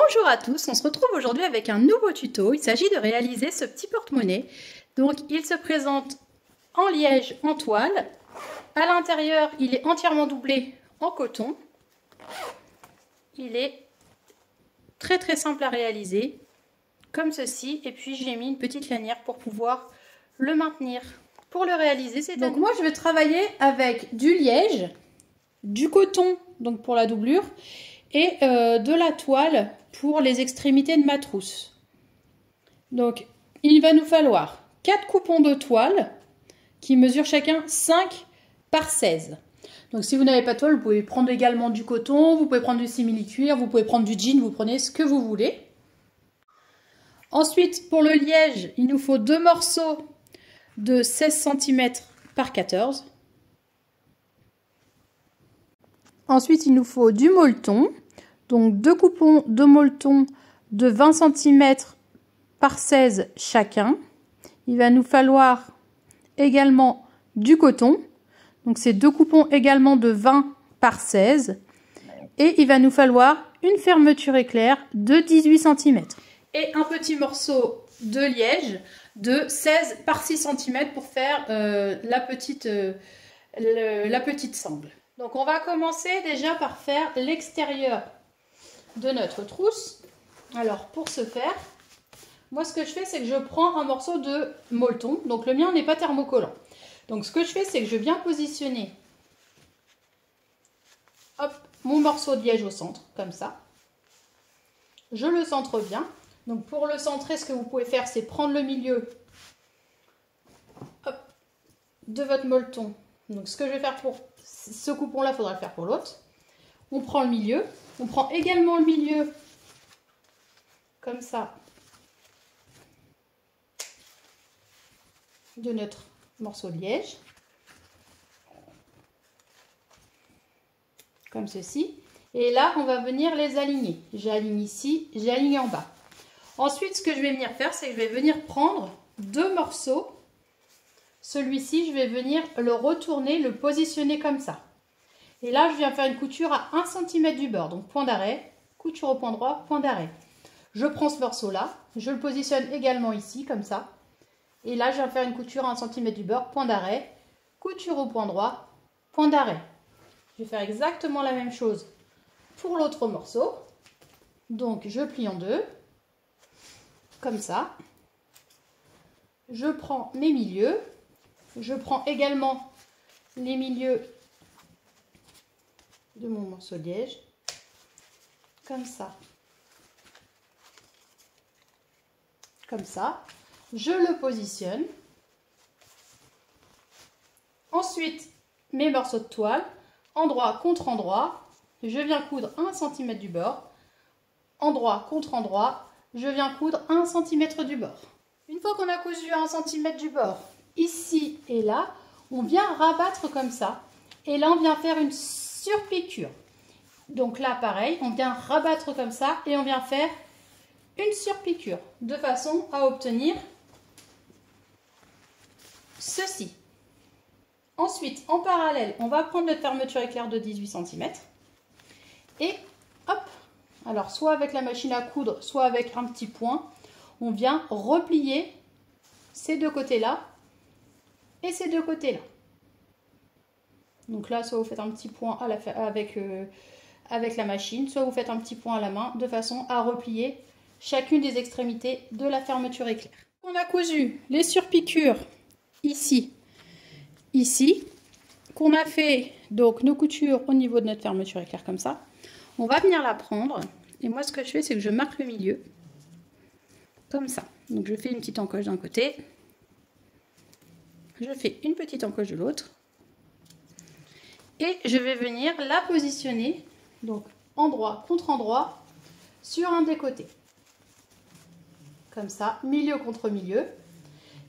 Bonjour à tous, on se retrouve aujourd'hui avec un nouveau tuto. Il s'agit de réaliser ce petit porte-monnaie. Donc il se présente en liège en toile. À l'intérieur, il est entièrement doublé en coton. Il est très simple à réaliser, comme ceci. Et puis j'ai mis une petite lanière pour pouvoir le maintenir. Pour le réaliser, c'est donc moi je vais travailler avec du liège, du coton donc pour la doublure et de la toile pour les extrémités de ma trousse. Donc il va nous falloir 4 coupons de toile qui mesurent chacun 5 par 16. Donc si vous n'avez pas de toile, vous pouvez prendre également du coton, vous pouvez prendre du simili-cuir, vous pouvez prendre du jean, vous prenez ce que vous voulez. Ensuite, pour le liège, il nous faut 2 morceaux de 16 cm par 14. Ensuite, il nous faut du molleton, donc 2 coupons de molleton de 20 cm par 16 chacun. Il va nous falloir également du coton, donc c'est 2 coupons également de 20 par 16. Et il va nous falloir une fermeture éclair de 18 cm. Et un petit morceau de liège de 16 par 6 cm pour faire la petite sangle. Donc on va commencer déjà par faire l'extérieur de notre trousse. Alors pour ce faire, moi ce que je fais c'est que je prends un morceau de molleton. Donc le mien n'est pas thermocollant. Donc ce que je fais c'est que je viens positionner hop, mon morceau de liège au centre, comme ça. Je le centre bien. Donc pour le centrer, ce que vous pouvez faire c'est prendre le milieu hop, de votre molleton. Donc ce que je vais faire pour ce coupon-là, il faudra le faire pour l'autre. On prend le milieu. On prend également le milieu, comme ça, de notre morceau de liège. Comme ceci. Et là, on va venir les aligner. J'aligne ici, j'aligne en bas. Ensuite, ce que je vais venir faire, c'est que je vais venir prendre 2 morceaux. Celui-ci, je vais venir le retourner, le positionner comme ça. Et là, je viens faire une couture à 1 cm du bord. Donc, point d'arrêt, couture au point droit, point d'arrêt. Je prends ce morceau-là, je le positionne également ici, comme ça. Et là, je viens faire une couture à 1 cm du bord, point d'arrêt, couture au point droit, point d'arrêt. Je vais faire exactement la même chose pour l'autre morceau. Donc, je plie en deux, comme ça. Je prends mes milieux. Je prends également les milieux de mon morceau de liège, comme ça. Comme ça. Je le positionne. Ensuite, mes morceaux de toile, endroit contre endroit. Je viens coudre 1 cm du bord. Endroit contre endroit. Je viens coudre 1 cm du bord. Une fois qu'on a cousu 1 cm du bord, ici et là, on vient rabattre comme ça. Et là, on vient faire une surpiqûre. Donc là, pareil, on vient rabattre comme ça et on vient faire une surpiqûre de façon à obtenir ceci. Ensuite, en parallèle, on va prendre notre fermeture éclair de 18 cm. Et hop, alors soit avec la machine à coudre, soit avec un petit point, on vient replier ces deux côtés-là et ces deux côtés-là. Donc là, soit vous faites un petit point avec la machine, soit vous faites un petit point à la main, de façon à replier chacune des extrémités de la fermeture éclair. On a cousu les surpiqûres ici, ici, qu'on a fait donc nos coutures au niveau de notre fermeture éclair comme ça. On va venir la prendre, et moi ce que je fais, c'est que je marque le milieu, comme ça. Donc je fais une petite encoche d'un côté, je fais une petite encoche de l'autre, et je vais venir la positionner, donc endroit contre endroit, sur un des côtés. Comme ça, milieu contre milieu.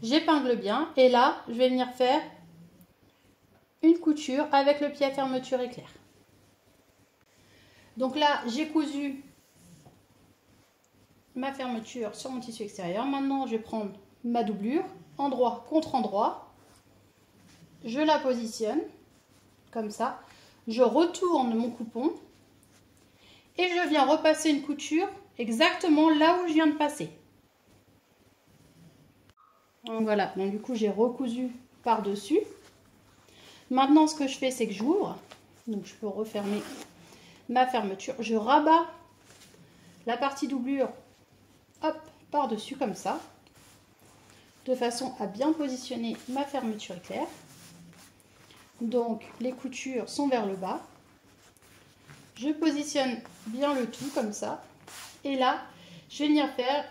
J'épingle bien, et là, je vais venir faire une couture avec le pied à fermeture éclair. Donc là, j'ai cousu ma fermeture sur mon tissu extérieur. Maintenant, je vais prendre ma doublure, endroit contre endroit. Je la positionne, comme ça. Je retourne mon coupon et je viens repasser une couture exactement là où je viens de passer. Donc voilà, donc du coup j'ai recousu par-dessus. Maintenant ce que je fais c'est que j'ouvre, donc je peux refermer ma fermeture, je rabats la partie doublure, hop, par-dessus comme ça, de façon à bien positionner ma fermeture éclair. Donc les coutures sont vers le bas. Je positionne bien le tout comme ça. Et là, je vais venir faire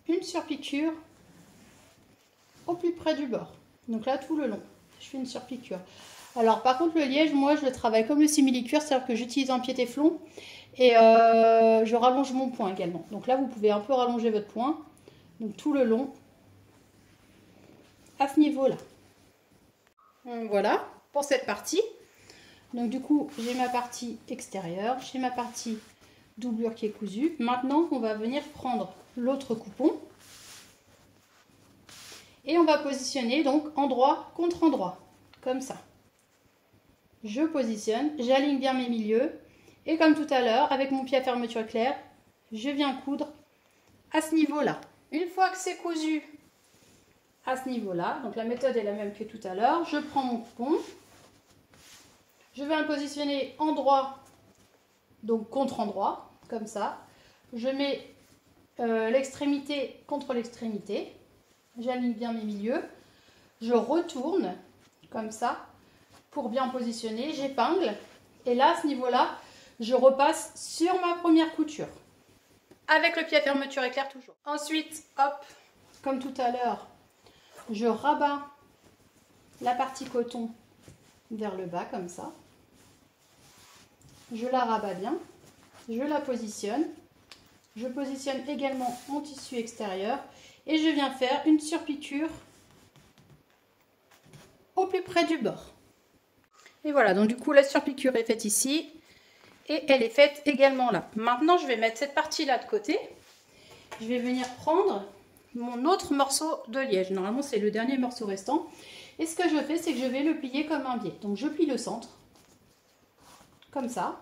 une surpiqûre au plus près du bord. Donc là, tout le long, je fais une surpiqûre. Alors par contre, le liège, moi, je le travaille comme le simili-cuir, c'est-à-dire que j'utilise un pied-téflon et je rallonge mon point également. Donc là, vous pouvez un peu rallonger votre point. Donc tout le long, à ce niveau-là. Voilà pour cette partie. Donc du coup, j'ai ma partie extérieure, j'ai ma partie doublure qui est cousue. Maintenant, on va venir prendre l'autre coupon et on va positionner donc endroit contre endroit, comme ça. Je positionne, j'aligne bien mes milieux et comme tout à l'heure, avec mon pied à fermeture éclair, je viens coudre à ce niveau-là. Une fois que c'est cousu à ce niveau-là, donc la méthode est la même que tout à l'heure, je prends mon coupon. Je vais le positionner endroit, donc contre endroit, comme ça. Je mets l'extrémité contre l'extrémité. J'aligne bien mes milieux. Je retourne, comme ça, pour bien positionner. J'épingle. Et là, à ce niveau-là, je repasse sur ma première couture. Avec le pied à fermeture éclair toujours. Ensuite, hop, comme tout à l'heure, je rabats la partie coton vers le bas, comme ça. Je la rabats bien, je la positionne. Je positionne également mon tissu extérieur et je viens faire une surpiqûre au plus près du bord. Et voilà, donc du coup la surpiqûre est faite ici et elle est faite également là. Maintenant je vais mettre cette partie-là de côté. Je vais venir prendre mon autre morceau de liège. Normalement c'est le dernier morceau restant. Et ce que je fais, c'est que je vais le plier comme un biais. Donc je plie le centre, comme ça.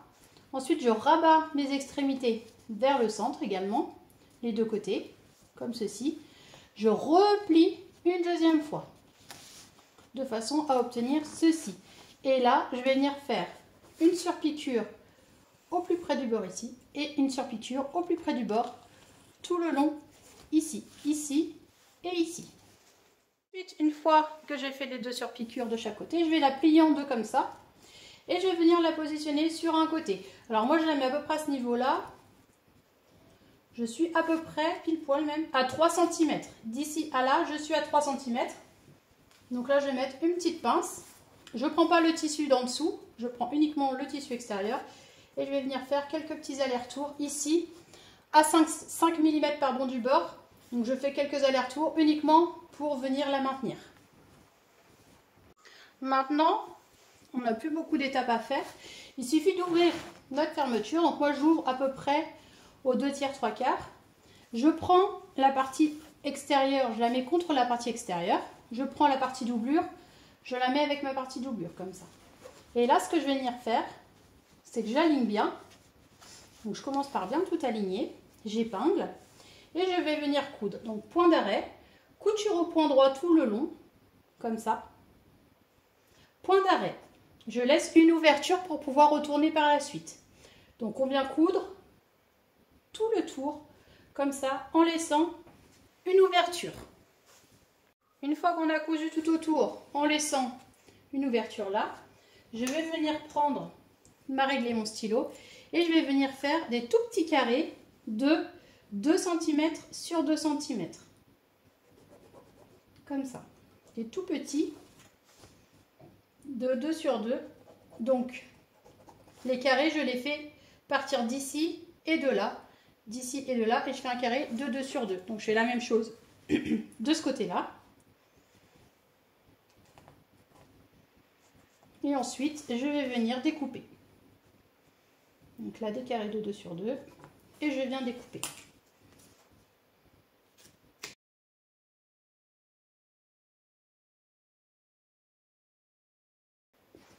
Ensuite, je rabats mes extrémités vers le centre également, les deux côtés, comme ceci. Je replie une deuxième fois, de façon à obtenir ceci. Et là, je vais venir faire une surpiqûre au plus près du bord ici, et une surpiqûre au plus près du bord, tout le long, ici, ici et ici. Ensuite, une fois que j'ai fait les deux surpiqûres de chaque côté, je vais la plier en deux comme ça. Et je vais venir la positionner sur un côté. Alors moi je la mets à peu près à ce niveau-là. Je suis à peu près, pile poil même, à 3 cm. D'ici à là, je suis à 3 cm. Donc là je vais mettre une petite pince. Je ne prends pas le tissu d'en dessous, je prends uniquement le tissu extérieur. Et je vais venir faire quelques petits allers-retours ici, à 5 mm du bord. Donc je fais quelques allers-retours uniquement pour venir la maintenir. Maintenant, on n'a plus beaucoup d'étapes à faire. Il suffit d'ouvrir notre fermeture. Donc moi j'ouvre à peu près aux 2/3. Je prends la partie extérieure, je la mets contre la partie extérieure. Je prends la partie doublure, je la mets avec ma partie doublure comme ça. Et là ce que je vais venir faire, c'est que j'aligne bien. Donc je commence par bien tout aligner. J'épingle et je vais venir coudre. Donc point d'arrêt, couture au point droit tout le long, comme ça. Point d'arrêt. Je laisse une ouverture pour pouvoir retourner par la suite. Donc on vient coudre tout le tour, comme ça, en laissant une ouverture. Une fois qu'on a cousu tout autour, en laissant une ouverture là, je vais venir prendre ma règle et mon stylo et je vais venir faire des tout petits carrés de 2 cm sur 2 cm. Comme ça. Des tout petits de 2 sur 2. Donc, les carrés, je les fais partir d'ici et de là. D'ici et de là. Et je fais un carré de 2 sur 2. Donc, je fais la même chose de ce côté-là. Et ensuite, je vais venir découper. Donc là, des carrés de 2 sur 2. Et je viens découper.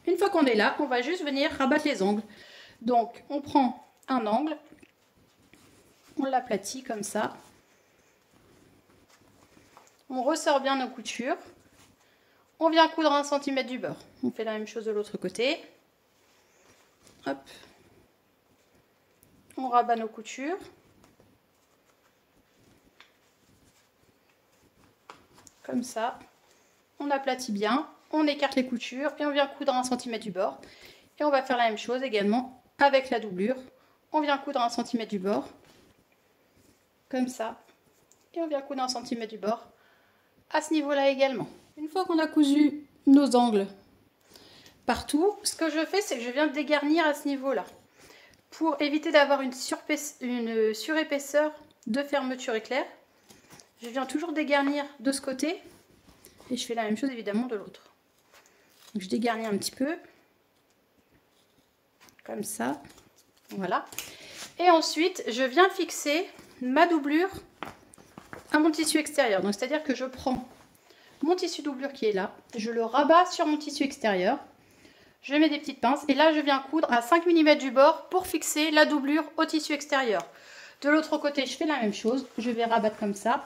Une fois qu'on est là, on va juste venir rabattre les angles. Donc, on prend un angle, on l'aplatit comme ça. On ressort bien nos coutures. On vient coudre 1 cm du bord. On fait la même chose de l'autre côté. Hop. On rabat nos coutures. Comme ça. On aplatit bien. On écarte les coutures et on vient coudre 1 cm du bord. Et on va faire la même chose également avec la doublure. On vient coudre 1 cm du bord. Comme ça. Et on vient coudre 1 cm du bord à ce niveau-là également. Une fois qu'on a cousu nos angles partout, ce que je fais, c'est que je viens dégarnir à ce niveau-là pour éviter d'avoir une surépaisseur de fermeture éclair. Je viens toujours dégarnir de ce côté et je fais la même chose évidemment de l'autre. Donc je dégarnis un petit peu comme ça, voilà. Et ensuite, je viens fixer ma doublure à mon tissu extérieur. Donc c'est-à-dire que je prends mon tissu doublure qui est là, je le rabats sur mon tissu extérieur, je mets des petites pinces et là je viens coudre à 5 mm du bord pour fixer la doublure au tissu extérieur. De l'autre côté, je fais la même chose, je vais rabattre comme ça,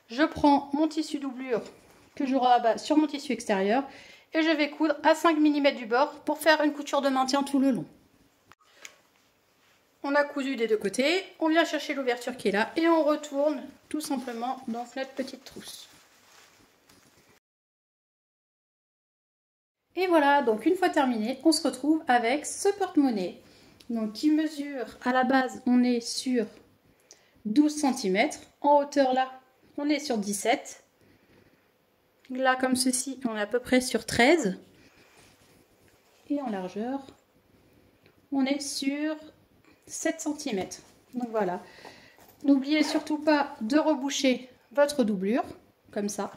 je prends mon tissu doublure que je rabats sur mon tissu extérieur et je vais coudre à 5 mm du bord pour faire une couture de maintien tout le long. On a cousu des deux côtés, on vient chercher l'ouverture qui est là et on retourne tout simplement dans notre petite trousse. Et voilà, donc une fois terminé, on se retrouve avec ce porte-monnaie. Donc qui mesure, à la base, on est sur 12 cm. En hauteur là, on est sur 17. Là, comme ceci, on est à peu près sur 13. Et en largeur, on est sur 7 cm. Donc voilà. N'oubliez surtout pas de reboucher votre doublure, comme ça.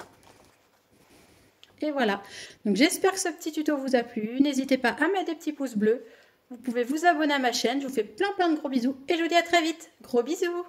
Et voilà. Donc j'espère que ce petit tuto vous a plu. N'hésitez pas à mettre des petits pouces bleus. Vous pouvez vous abonner à ma chaîne. Je vous fais plein de gros bisous. Et je vous dis à très vite. Gros bisous.